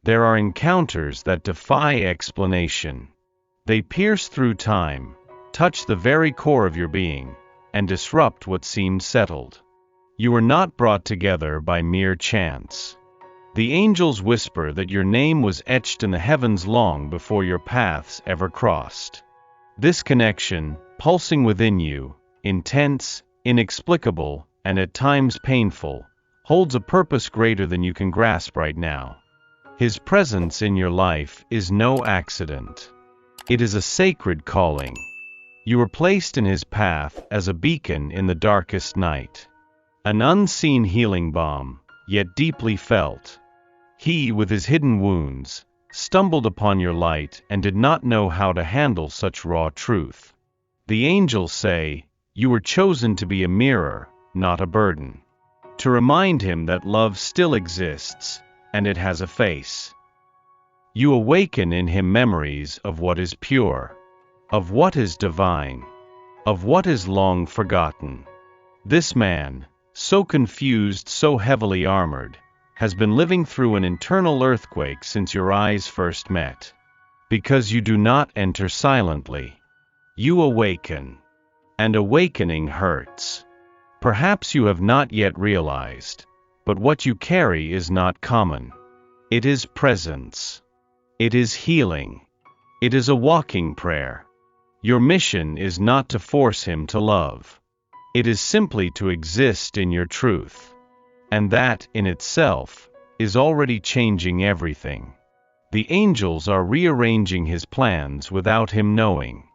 There are encounters that defy explanation. They pierce through time, touch the very core of your being, and disrupt what seemed settled. You were not brought together by mere chance. The angels whisper that your name was etched in the heavens long before your paths ever crossed. This connection, pulsing within you, intense, inexplicable, and at times painful, holds a purpose greater than you can grasp right now. His presence in your life is no accident. It is a sacred calling. You were placed in his path as a beacon in the darkest night. An unseen healing balm, yet deeply felt. He, with his hidden wounds, stumbled upon your light and did not know how to handle such raw truth. The angels say, you were chosen to be a mirror, not a burden. To remind him that love still exists, and it has a face. You awaken in him memories of what is pure, of what is divine, of what is long forgotten. This man, so confused, so heavily armored, has been living through an internal earthquake since your eyes first met. Because you do not enter silently. You awaken. And awakening hurts. Perhaps you have not yet realized, but what you carry is not common. It is presence. It is healing. It is a walking prayer. Your mission is not to force him to love. It is simply to exist in your truth. And that, in itself, is already changing everything. The angels are rearranging his plans without him knowing.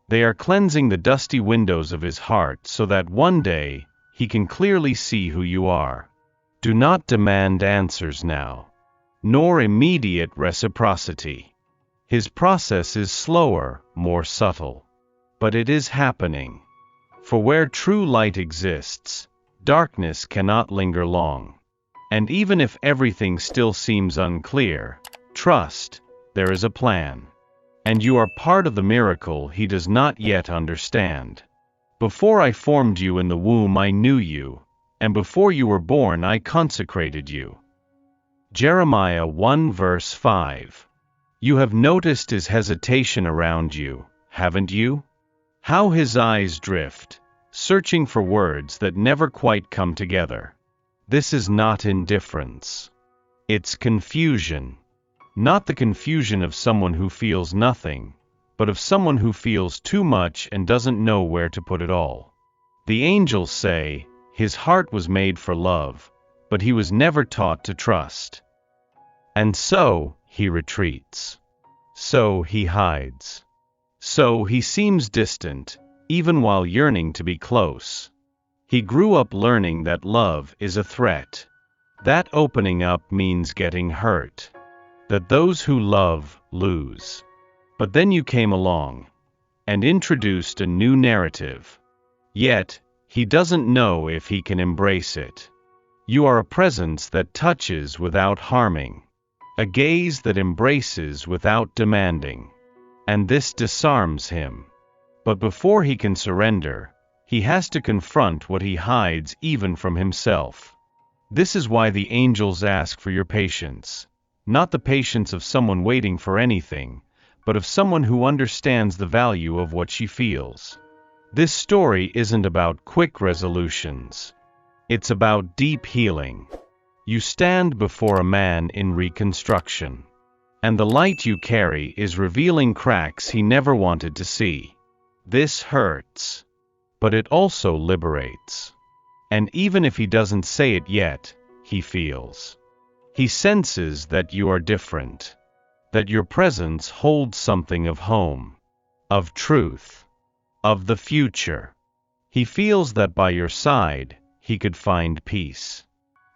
They are cleansing the dusty windows of his heart so that one day, he can clearly see who you are. Do not demand answers now, nor immediate reciprocity. His process is slower, more subtle. But it is happening. For where true light exists, darkness cannot linger long. And even if everything still seems unclear, trust, there is a plan. And you are part of the miracle he does not yet understand. Before I formed you in the womb I knew you, and before you were born I consecrated you. Jeremiah 1 verse 5. You have noticed his hesitation around you, haven't you? How his eyes drift, searching for words that never quite come together. This is not indifference. It's confusion. Not the confusion of someone who feels nothing, but of someone who feels too much and doesn't know where to put it all. The angels say, his heart was made for love, but he was never taught to trust. And so, he retreats. So he hides. So he seems distant, even while yearning to be close. He grew up learning that love is a threat. That opening up means getting hurt. That those who love, lose. But then you came along, and introduced a new narrative. Yet, he doesn't know if he can embrace it. You are a presence that touches without harming. A gaze that embraces without demanding. And this disarms him. But before he can surrender, he has to confront what he hides even from himself. This is why the angels ask for your patience. Not the patience of someone waiting for anything, but of someone who understands the value of what she feels. This story isn't about quick resolutions. It's about deep healing. You stand before a man in reconstruction. And the light you carry is revealing cracks he never wanted to see. This hurts. But it also liberates. And even if he doesn't say it yet, he feels. He senses that you are different. That your presence holds something of home. Of truth. Of the future. He feels that by your side, he could find peace.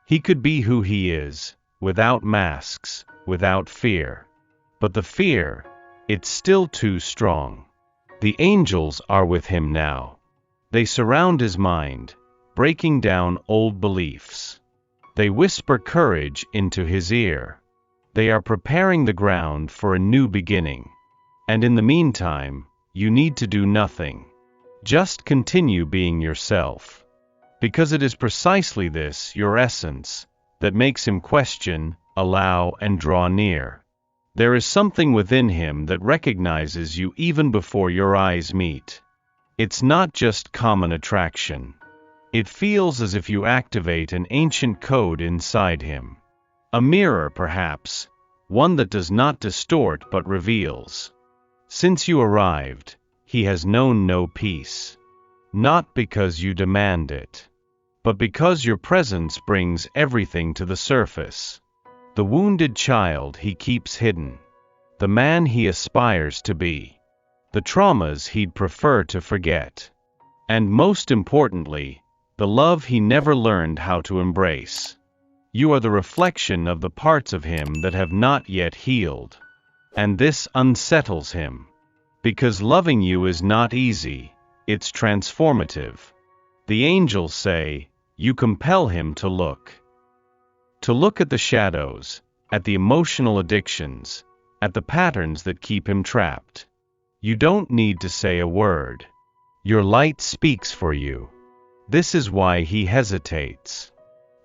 He could be who he is, without masks, without fear. But the fear, it's still too strong. The angels are with him now. They surround his mind, breaking down old beliefs. They whisper courage into his ear. They are preparing the ground for a new beginning. And in the meantime, you need to do nothing. Just continue being yourself. Because it is precisely this, your essence, that makes him question, allow, and draw near. There is something within him that recognizes you even before your eyes meet. It's not just common attraction. It feels as if you activate an ancient code inside him. A mirror, perhaps, one that does not distort but reveals. Since you arrived, he has known no peace. Not because you demand it, but because your presence brings everything to the surface. The wounded child he keeps hidden. The man he aspires to be. The traumas he'd prefer to forget. And most importantly, the love he never learned how to embrace. You are the reflection of the parts of him that have not yet healed. And this unsettles him. Because loving you is not easy, it's transformative. The angels say, you compel him to look. To look at the shadows, at the emotional addictions, at the patterns that keep him trapped. You don't need to say a word. Your light speaks for you. This is why he hesitates.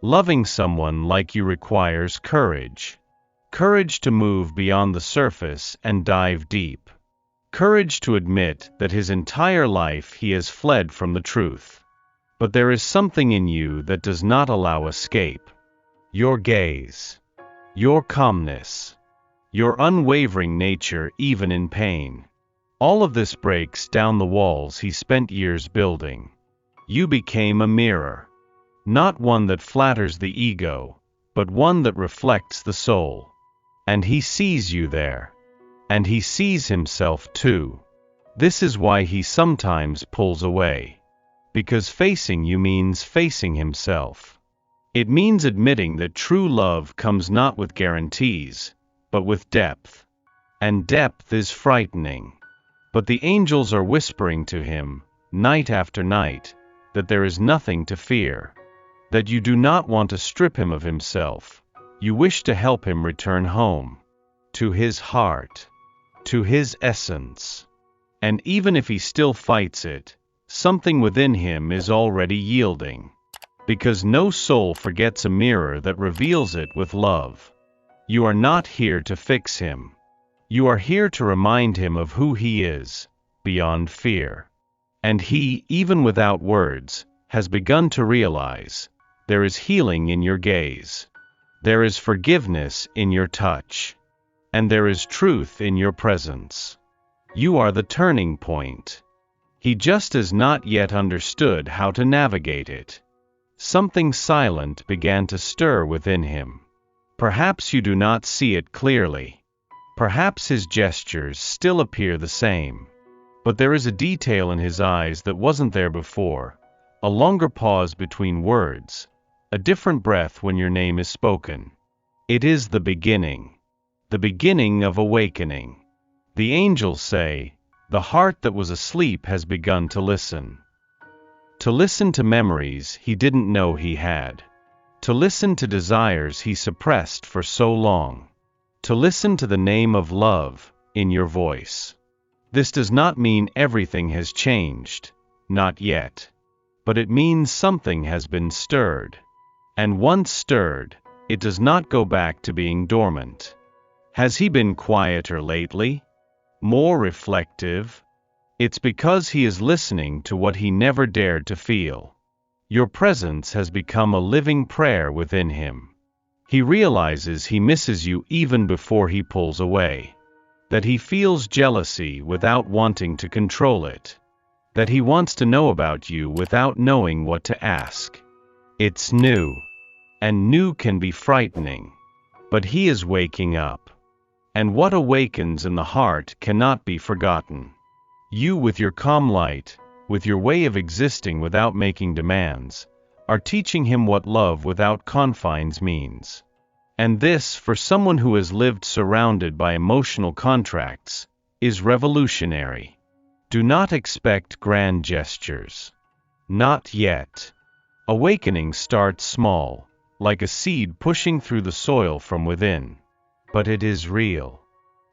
Loving someone like you requires courage. Courage to move beyond the surface and dive deep. Courage to admit that his entire life he has fled from the truth. But there is something in you that does not allow escape. Your gaze. Your calmness. Your unwavering nature even in pain. All of this breaks down the walls he spent years building. You became a mirror. Not one that flatters the ego, but one that reflects the soul. And he sees you there. And he sees himself too. This is why he sometimes pulls away. Because facing you means facing himself. It means admitting that true love comes not with guarantees, but with depth. And depth is frightening. But the angels are whispering to him, night after night, that there is nothing to fear. That you do not want to strip him of himself. You wish to help him return home. To his heart. To his essence. And even if he still fights it, something within him is already yielding. Because no soul forgets a mirror that reveals it with love. You are not here to fix him. You are here to remind him of who he is, beyond fear. And he, even without words, has begun to realize, there is healing in your gaze. There is forgiveness in your touch. And there is truth in your presence. You are the turning point. He just has not yet understood how to navigate it. Something silent began to stir within him. Perhaps you do not see it clearly. Perhaps his gestures still appear the same. But there is a detail in his eyes that wasn't there before, a longer pause between words, a different breath when your name is spoken. It is the beginning of awakening. The angels say, the heart that was asleep has begun to listen. To listen to memories he didn't know he had. To listen to desires he suppressed for so long. To listen to the name of love in your voice. This does not mean everything has changed, not yet. But it means something has been stirred. And once stirred, it does not go back to being dormant. Has he been quieter lately? More reflective? It's because he is listening to what he never dared to feel. Your presence has become a living prayer within him. He realizes he misses you even before he pulls away. That he feels jealousy without wanting to control it. That he wants to know about you without knowing what to ask. It's new. And new can be frightening. But he is waking up. And what awakens in the heart cannot be forgotten. You with your calm light, with your way of existing without making demands, are teaching him what love without confines means. And this, for someone who has lived surrounded by emotional contracts, is revolutionary. Do not expect grand gestures. Not yet. Awakening starts small, like a seed pushing through the soil from within. But it is real.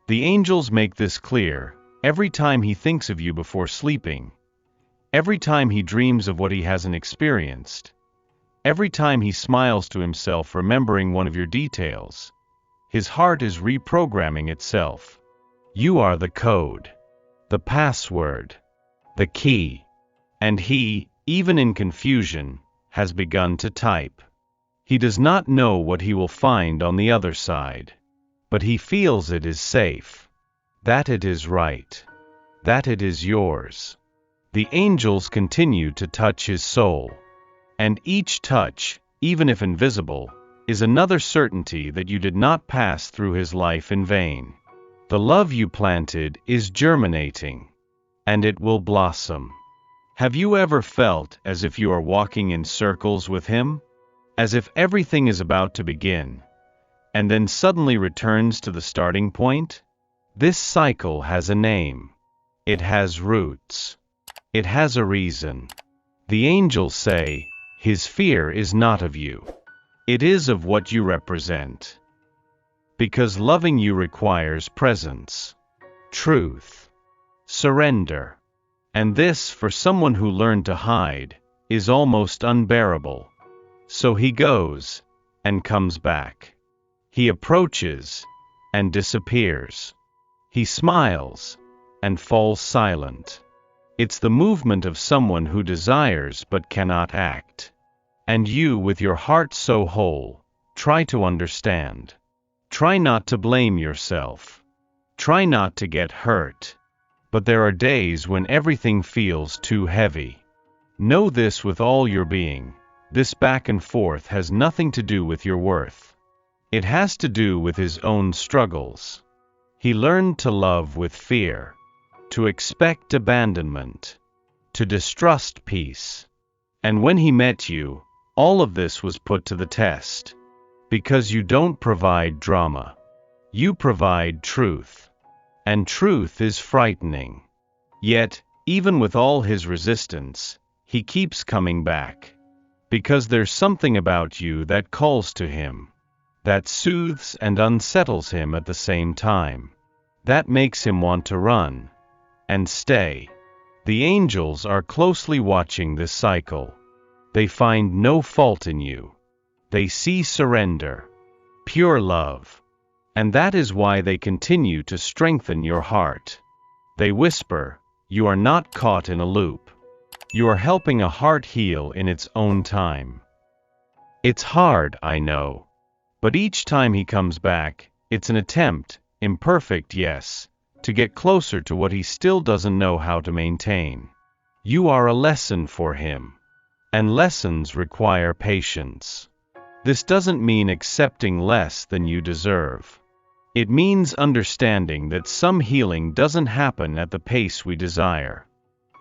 The angels make this clear, every time he thinks of you before sleeping, every time he dreams of what he hasn't experienced, every time he smiles to himself remembering one of your details, his heart is reprogramming itself. You are the code, the password, the key. And he, even in confusion, has begun to type. He does not know what he will find on the other side. But he feels it is safe, that it is right, that it is yours. The angels continue to touch his soul. And each touch, even if invisible, is another certainty that you did not pass through his life in vain. The love you planted is germinating, and it will blossom. Have you ever felt as if you are walking in circles with him? As if everything is about to begin, and then suddenly returns to the starting point? This cycle has a name. It has roots. It has a reason. The angels say, his fear is not of you. It is of what you represent. Because loving you requires presence, truth, surrender. And this, for someone who learned to hide, is almost unbearable. So he goes, and comes back. He approaches, and disappears. He smiles, and falls silent. It's the movement of someone who desires but cannot act. And you, with your heart so whole, try to understand. Try not to blame yourself. Try not to get hurt. But there are days when everything feels too heavy. Know this with all your being. This back and forth has nothing to do with your worth. It has to do with his own struggles. He learned to love with fear, to expect abandonment, to distrust peace. And when he met you, all of this was put to the test. Because you don't provide drama. You provide truth. And truth is frightening. Yet, even with all his resistance, he keeps coming back. Because there's something about you that calls to him. That soothes and unsettles him at the same time. That makes him want to run. And stay. The angels are closely watching this cycle. They find no fault in you. They see surrender. Pure love. And that is why they continue to strengthen your heart. They whisper, you are not caught in a loop. You are helping a heart heal in its own time. It's hard, I know. But each time he comes back, it's an attempt, imperfect, yes, to get closer to what he still doesn't know how to maintain. You are a lesson for him. And lessons require patience. This doesn't mean accepting less than you deserve. It means understanding that some healing doesn't happen at the pace we desire.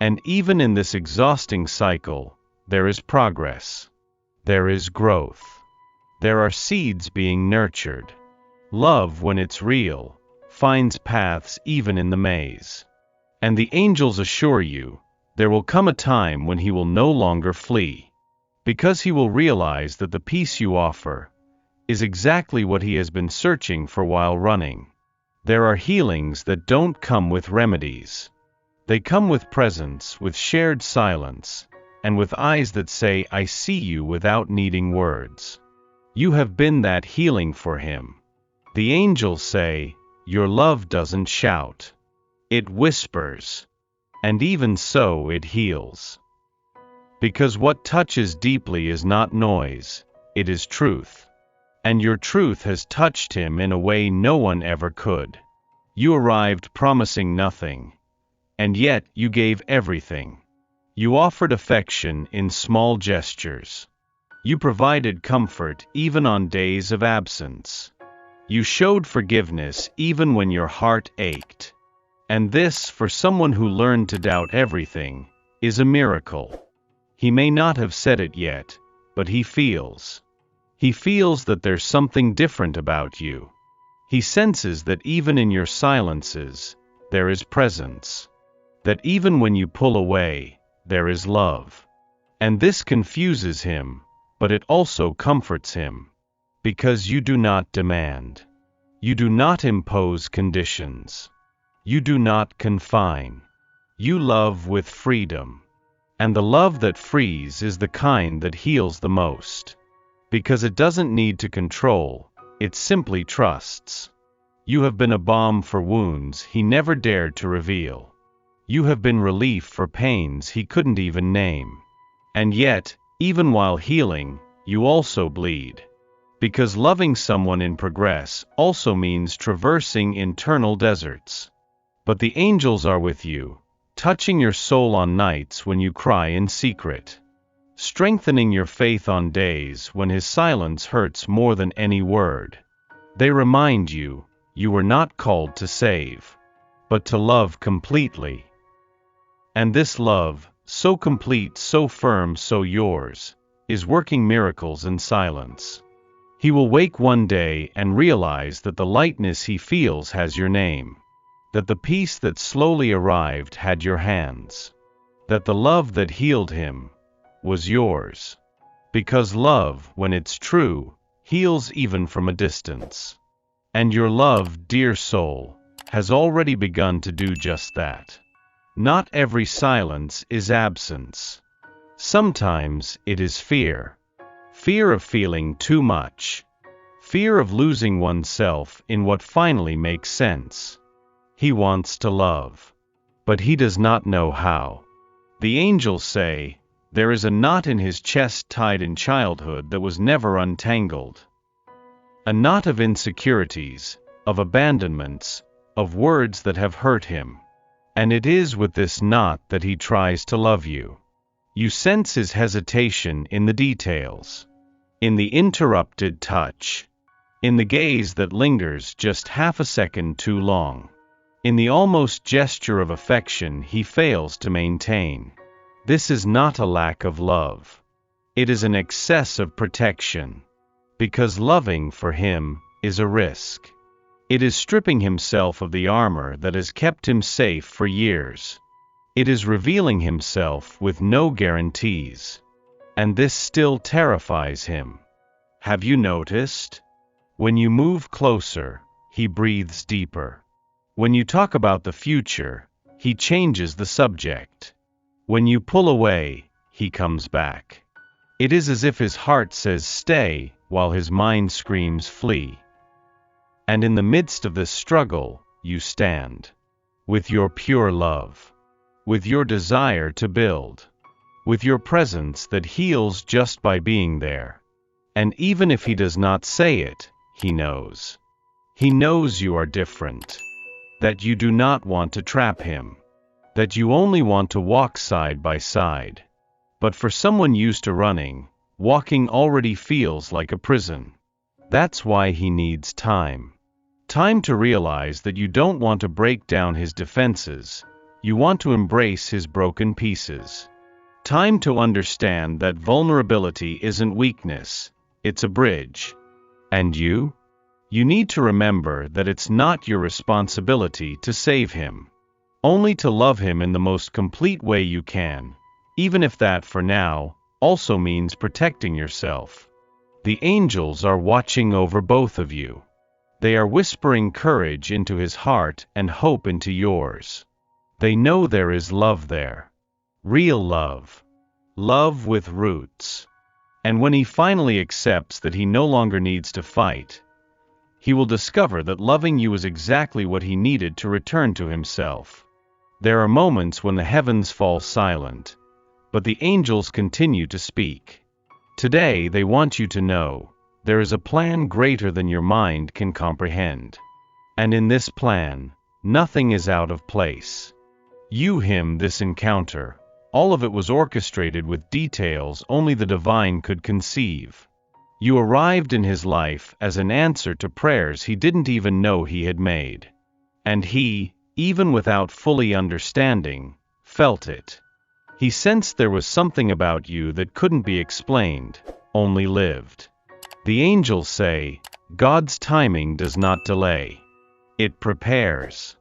And even in this exhausting cycle, there is progress. There is growth. There are seeds being nurtured. Love, when it's real, finds paths even in the maze. And the angels assure you, there will come a time when he will no longer flee. Because he will realize that the peace you offer is exactly what he has been searching for while running. There are healings that don't come with remedies. They come with presence, with shared silence, and with eyes that say, I see you without needing words. You have been that healing for him. The angels say, your love doesn't shout. It whispers. And even so it heals. Because what touches deeply is not noise, it is truth. And your truth has touched him in a way no one ever could. You arrived promising nothing. And yet you gave everything. You offered affection in small gestures. You provided comfort even on days of absence. You showed forgiveness even when your heart ached. And this, for someone who learned to doubt everything, is a miracle. He may not have said it yet, but he feels. He feels that there's something different about you. He senses that even in your silences, there is presence. That even when you pull away, there is love. And this confuses him, but it also comforts him. Because you do not demand. You do not impose conditions. You do not confine. You love with freedom. And the love that frees is the kind that heals the most. Because it doesn't need to control, it simply trusts. You have been a balm for wounds he never dared to reveal. You have been relief for pains he couldn't even name. And yet, even while healing, you also bleed. Because loving someone in progress also means traversing internal deserts. But the angels are with you, touching your soul on nights when you cry in secret, strengthening your faith on days when his silence hurts more than any word. They remind you, you were not called to save, but to love completely. And this love, so complete, so firm, so yours, is working miracles in silence. He will wake one day and realize that the lightness he feels has your name, that the peace that slowly arrived had your hands, that the love that healed him was yours. Because love, when it's true, heals even from a distance. And your love, dear soul, has already begun to do just that. Not every silence is absence. Sometimes it is fear. Fear of feeling too much. Fear of losing oneself in what finally makes sense. He wants to love, but he does not know how. The angels say, there is a knot in his chest tied in childhood that was never untangled. A knot of insecurities, of abandonments, of words that have hurt him. And it is with this knot that he tries to love you. You sense his hesitation in the details, in the interrupted touch, in the gaze that lingers just half a second too long, in the almost gesture of affection he fails to maintain. This is not a lack of love. It is an excess of protection. Because loving for him is a risk. It is stripping himself of the armor that has kept him safe for years. It is revealing himself with no guarantees. And this still terrifies him. Have you noticed? When you move closer, he breathes deeper. When you talk about the future, he changes the subject. When you pull away, he comes back. It is as if his heart says stay, while his mind screams flee. And in the midst of this struggle, you stand. With your pure love. With your desire to build. With your presence that heals just by being there. And even if he does not say it, he knows. He knows you are different. That you do not want to trap him. That you only want to walk side by side. But for someone used to running, walking already feels like a prison. That's why he needs time. Time to realize that you don't want to break down his defenses, you want to embrace his broken pieces. Time to understand that vulnerability isn't weakness, it's a bridge. And you? You need to remember that it's not your responsibility to save him. Only to love him in the most complete way you can, even if that, for now, also means protecting yourself. The angels are watching over both of you. They are whispering courage into his heart and hope into yours. They know there is love there. Real love. Love with roots. And when he finally accepts that he no longer needs to fight, he will discover that loving you is exactly what he needed to return to himself. There are moments when the heavens fall silent, but the angels continue to speak. Today they want you to know, there is a plan greater than your mind can comprehend. And in this plan, nothing is out of place. You, him, this encounter, all of it was orchestrated with details only the divine could conceive. You arrived in his life as an answer to prayers he didn't even know he had made. And he, even without fully understanding, felt it. He sensed there was something about you that couldn't be explained, only lived. The angels say, God's timing does not delay. It prepares.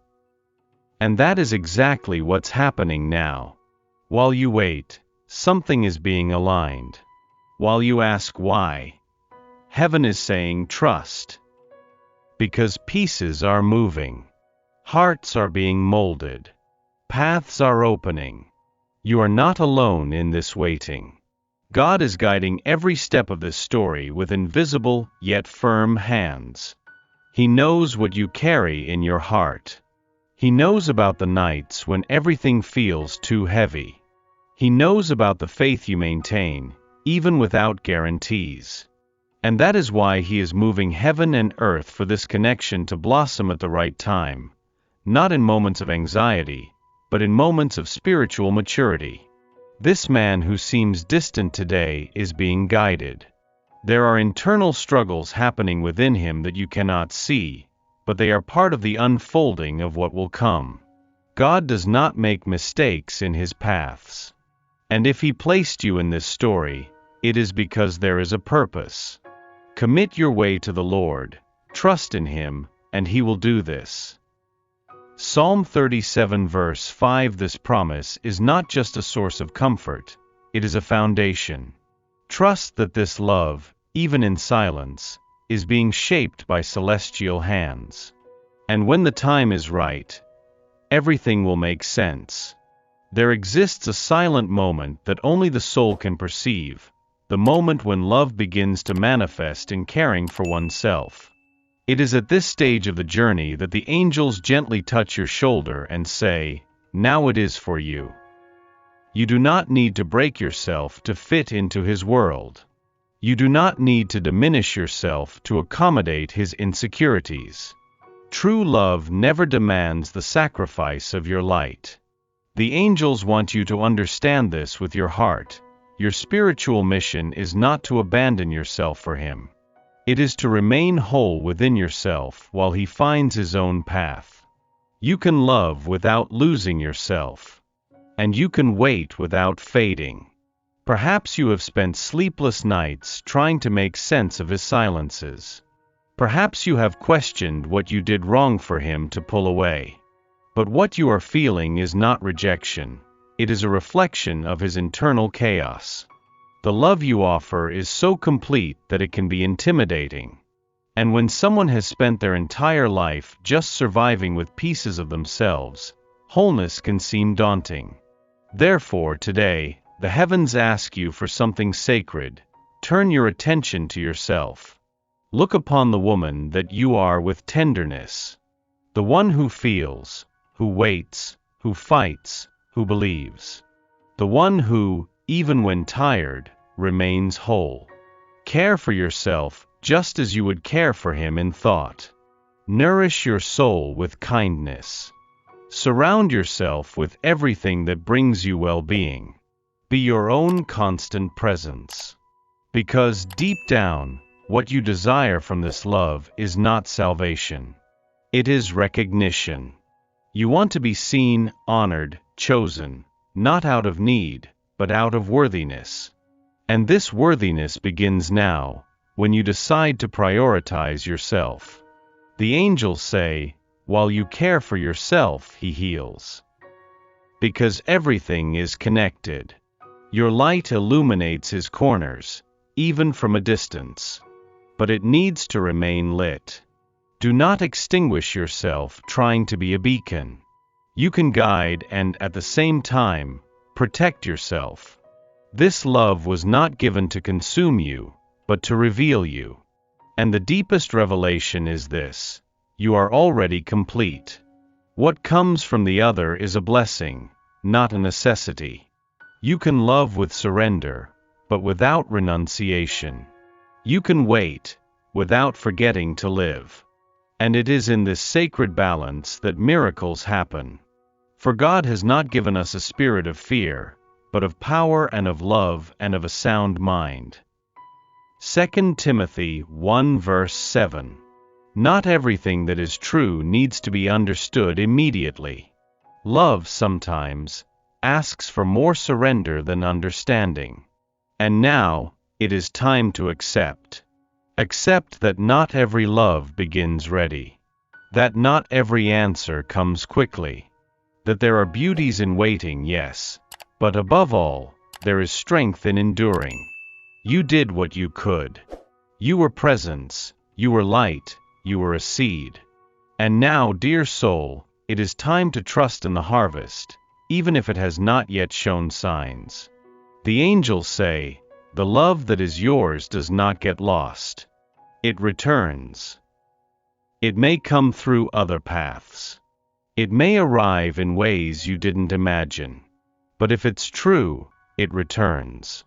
And that is exactly what's happening now. While you wait, something is being aligned. While you ask why, heaven is saying trust. Because pieces are moving. Hearts are being molded. Paths are opening. You are not alone in this waiting. God is guiding every step of this story with invisible yet firm hands. He knows what you carry in your heart. He knows about the nights when everything feels too heavy. He knows about the faith you maintain, even without guarantees. And that is why He is moving heaven and earth for this connection to blossom at the right time, not in moments of anxiety, but in moments of spiritual maturity. This man who seems distant today is being guided. There are internal struggles happening within him that you cannot see, but they are part of the unfolding of what will come. God does not make mistakes in His paths. And if He placed you in this story, it is because there is a purpose. Commit your way to the Lord, trust in Him, and He will do this. Psalm 37 verse 5. This promise is not just a source of comfort, it is a foundation. Trust that this love, even in silence, is being shaped by celestial hands. And when the time is right, everything will make sense. There exists a silent moment that only the soul can perceive, the moment when love begins to manifest in caring for oneself. It is at this stage of the journey that the angels gently touch your shoulder and say, "Now it is for you." You do not need to break yourself to fit into His world. You do not need to diminish yourself to accommodate His insecurities. True love never demands the sacrifice of your light. The angels want you to understand this with your heart. Your spiritual mission is not to abandon yourself for Him. It is to remain whole within yourself while He finds His own path. You can love without losing yourself. And you can wait without fading. Perhaps you have spent sleepless nights trying to make sense of His silences. Perhaps you have questioned what you did wrong for Him to pull away. But what you are feeling is not rejection. It is a reflection of His internal chaos. The love you offer is so complete that it can be intimidating. And when someone has spent their entire life just surviving with pieces of themselves, wholeness can seem daunting. Therefore, today, the heavens ask you for something sacred. Turn your attention to yourself. Look upon the woman that you are with tenderness. The one who feels, who waits, who fights, who believes. The one who, even when tired, remains whole. Care for yourself just as you would care for Him in thought. Nourish your soul with kindness. Surround yourself with everything that brings you well-being. Be your own constant presence. Because deep down, what you desire from this love is not salvation. It is recognition. You want to be seen, honored, chosen, not out of need, but out of worthiness. And this worthiness begins now, when you decide to prioritize yourself. The angels say, while you care for yourself, He heals. Because everything is connected. Your light illuminates His corners, even from a distance. But it needs to remain lit. Do not extinguish yourself trying to be a beacon. You can guide and, at the same time, protect yourself. This love was not given to consume you, but to reveal you. And the deepest revelation is this: you are already complete. What comes from the other is a blessing, not a necessity. You can love with surrender, but without renunciation. You can wait, without forgetting to live. And it is in this sacred balance that miracles happen. For God has not given us a spirit of fear, but of power and of love and of a sound mind. 2 Timothy 1 verse 7. Not everything that is true needs to be understood immediately. Love sometimes asks for more surrender than understanding. And now, it is time to accept. Accept that not every love begins ready. That not every answer comes quickly. That there are beauties in waiting, yes. But above all, there is strength in enduring. You did what you could. You were presence, you were light, you were a seed. And now, dear soul, it is time to trust in the harvest, even if it has not yet shown signs. The angels say, The love that is yours does not get lost. It returns. It may come through other paths. It may arrive in ways you didn't imagine. But if it's true, it returns.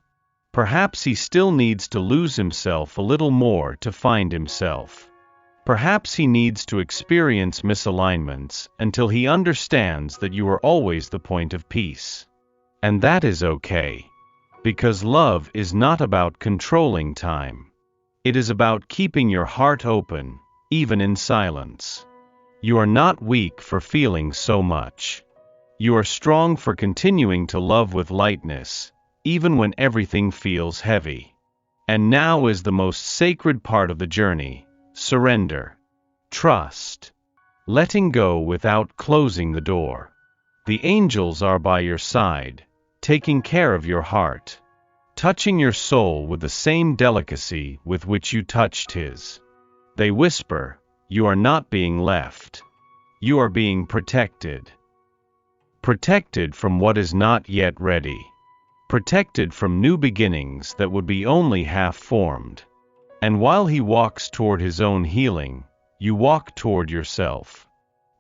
Perhaps he still needs to lose himself a little more to find himself. Perhaps he needs to experience misalignments until he understands that you are always the point of peace. And that is okay. Because love is not about controlling time. It is about keeping your heart open, even in silence. You are not weak for feeling so much. You are strong for continuing to love with lightness, even when everything feels heavy. And now is the most sacred part of the journey: surrender. Trust. Letting go without closing the door. The angels are by your side, taking care of your heart, touching your soul with the same delicacy with which you touched his. They whisper, "You are not being left. You are being protected." Protected from what is not yet ready. Protected from new beginnings that would be only half-formed. And while he walks toward his own healing, you walk toward yourself.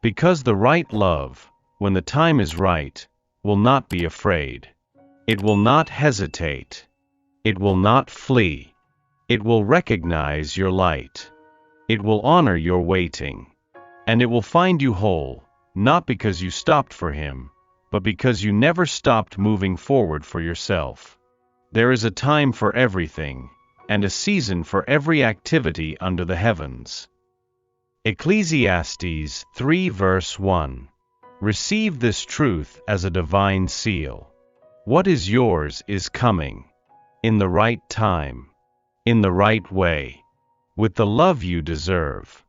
Because the right love, when the time is right, will not be afraid. It will not hesitate. It will not flee. It will recognize your light. It will honor your waiting. And it will find you whole, not because you stopped for him, but because you never stopped moving forward for yourself. There is a time for everything, and a season for every activity under the heavens. Ecclesiastes 3 verse 1. Receive this truth as a divine seal. What is yours is coming. In the right time. In the right way. With the love you deserve.